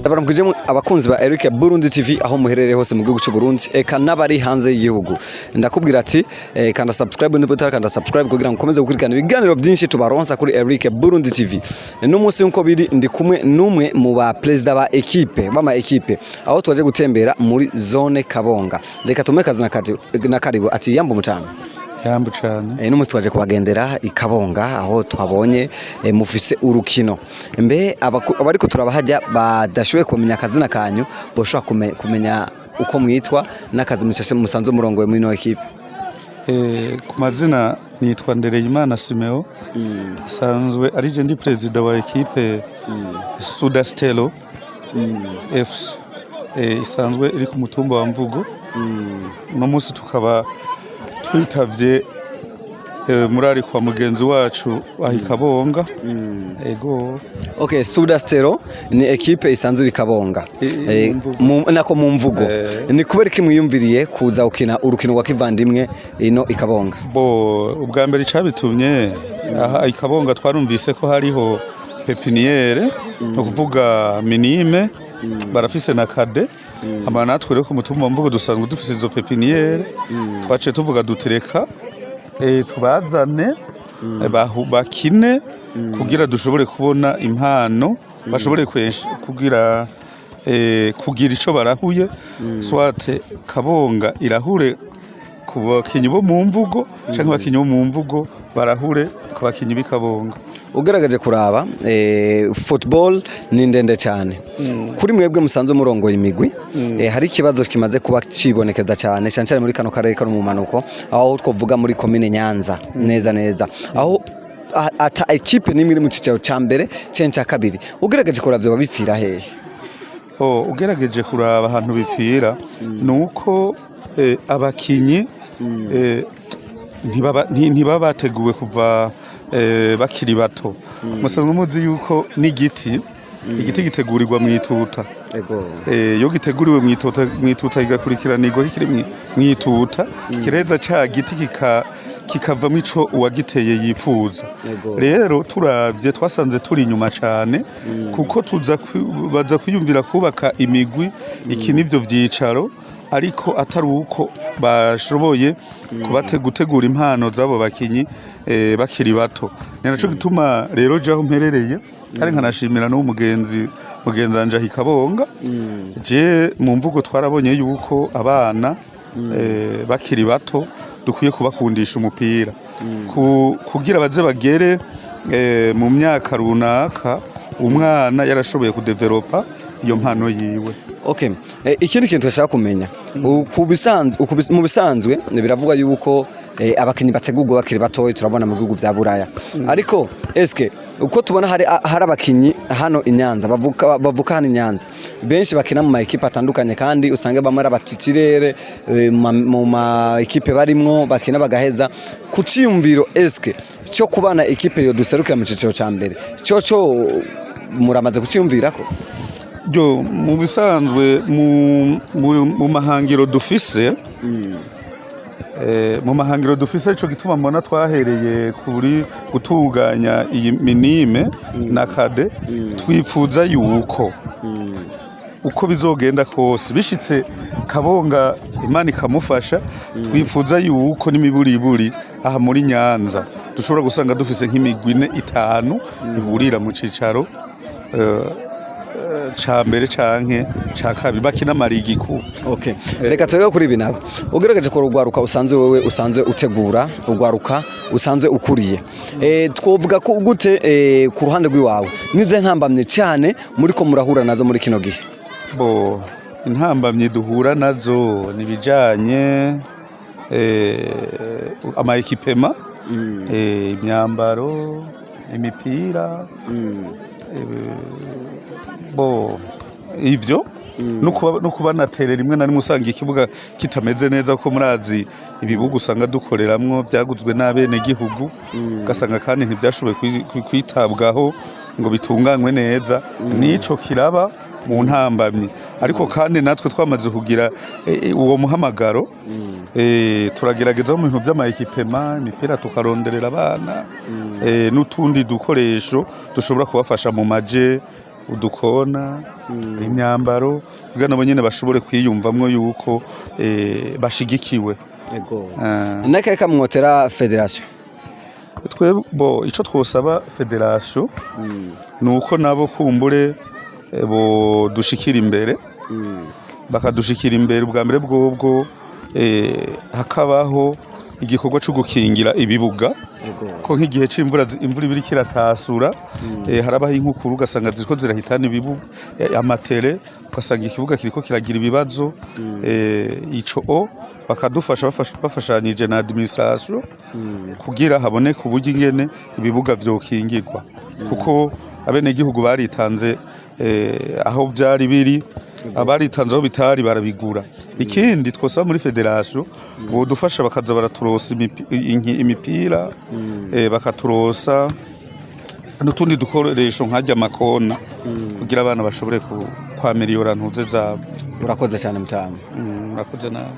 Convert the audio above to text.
Ndabaramukije abakunzi ba Eric Burundi TV aho muherereye hose mu gihugu cy'u Burundi eka nabari hanze y'igihugu. Ndakubwira ati kanda subscribe ndibutara kanda subscribe kugira ngo komeze gukurikirana ibiganiro byinshi tubaronsa kuri Eric Burundi TV. No munsi nko biri ndi kumwe numwe mu ba president ba equipe bama equipe aho twaje gutembera muri zone Kabonga. Reka tumekaze na karibu ati yambo mutano. Yambu cyane. N'umunsi twaje kubagendera ikabonga aho twabonye mufise urukino. Mbe abariko turabahajya badashoboye kumenya akazina kanyu boshobora kumenya uko mwitwa n'akazi mushashe musanze murongo muri no equipe. Ku mazina nitwa Ndereyimana Simeo. Sanzwe ari je ndi president wa equipe Suda Stelo FC. Isanzwe iri ku mutumba wa Mvugo. No munsi tukaba twitavye murari kwa mugenzi wacu ahikabonga ego. Okay, Suda Stelo ni equipe isanzwe ikabonga nako mu Mvugo. Ni kubera ki mwiyumviriye kuza ukina urukino rwa kivandimwe ino ikabonga? Ubwa mbere cabitumye aha ikabonga twarumvise ko hariho pepiniere no kuvuga minime barafise na kade ama natwe rero ku mutumba wa Mvugo dusanzwe dufise izo pepiniere twace tuvuga dutereka tubazane bakine kugira dushobore kubona impano bashobore kugira ico barahuye swate Kabonga irahure ku bakinyi bo mu Mvugo canke bakinyi bo mu Mvugo barahure ku bakinyi b'Ikabonga. Ugaragaje kuraba football ni ndende cyane kuri mwebwe musanze murongo imigwi hari kibazo kimaze kuba cibonekeza cyane cyane muri kano karere kari mu manuko aho twovuga muri commune Nyanza neza aho ata equipe nimwe iri mu cicaro ca mbere cenca kabiri. Ugaragaje kuravyo babipfira hehe? Ugerageje kuraba ahantu bipfira nuko abakinyi ntibaba bateguwe kuva bakiri bato. Musanzwe muzi yuko n'igiti gitegurirwa mwituta. Yo giteguriwe mwituta igakurikiranirwa kiri mwituta kireza ca giti kikavamo ico uwagiteye yifuza. Rero turavye twasanze turi inyuma cyane kuko baza kwiyumvira kubaka imigwi iki nivyo vyicaro ariko atari uko bashoboye gutegura impano zabo bakinyi bakiri bato. Ni naco gituma rero jaho mperereye kandi nkanashimira no mugenzanje ahikabonga je mu Mvugo twarabonye yuko abana bakiri bato dukwiye kubakundisha umupira kugira baze bagere mu myaka runaka umwana yarashoboye kudevelopa iyo mpano yiwe. Okay, ikindi kintu twashaka kumenya mu bisanzwe biravuga yuko abakinyi bategurwa bakiri batoyi turabona mu bihugu vya Buraya ariko eske uko tubona hari abakinyi hano Inyanza bavuka hano Inyanza benshi bakina mu ma equipe atandukanye kandi usange bamwe abatitire mu ma equipe barimwo bakina bagaheza kuciyumviro eske cyo kubana equipe yo duserukira mu ciciro ca mbere cyo muramaze kuciyumvirako? Jo mu bisanzwe mu mahangiro dufise ico gituma mbona twahereye kuri gutunganya iyi minime na kade twifuza yuko uko bizogenda kose bishitse Kabonga Imana ikamufasha twifuza yuko n'imiburiburi aha muri Nyanza dushobora gusanga dufise nk'imigwi 5 ihurira mu cicaro ca mbere canke ca kabiri bakina marigi ku. Okay, reka twege kuri ibi nabo ugeragaje ko rugwaruka usanzwe wewe usanzwe utegura ugwaruka usanzwe ukuriye twovuga ko gute ku ruhande rw'iwawe nize ntambamye cyane muri ko murahura nazo muri kino gihe? Intambamye duhura nazo nibijanye ama ekipema imyambaro imipira ivyo no kuba natere rimwe na rimwe usanga ikibuga kitameze neza ko murazi ibibuga usanga dukoreramwo byaguzwe n'abene gihugu gasanga kandi ntivyashoboye kwitabwaho ngo bitunganywe neza nico kiraba mu ntambamye ariko kandi natwe twamaze kugira uwo muhamagaro turagerageza mu bintu by'ama ekipema imipira tukaronderera abana n'utundi dukoresho dushobora kubafasha mu maje udukona imyambaro kugira nabo nyene bashobore kwiyumvamwo yuko bashigikiwe. Nakaye kamwotera federation twebo ico twosaba federation nuko nabo kumbure bo dushikira imbere bakadushikira imbere ubwa mbere bwobwo hakabaho igikorwa cyo gukingira ibibuga ko nk'igihe c'imvura imvura ibiri kiratasura harabaho inkukuru ugasanga ziriko zirahitana ibibuga amatere ugasanga ikibuga kiriko kiragira ibibazo ico bakadufasha bafashanije na administration kugira haboneke uburyo ingene ibibuga vyokingirwa kuko abene igihugu baritanze aho byari biri abaritanze aho bitari barabigura. Ikindi twosaba muri federation bodufasha bakaza baraturosa imipira bakaturosa n'utundi dukoresho nkajya makona kugira abana bashobore kwa miliyoni ntuze zabo. Urakoze cyane mutama. Urakoze nawe.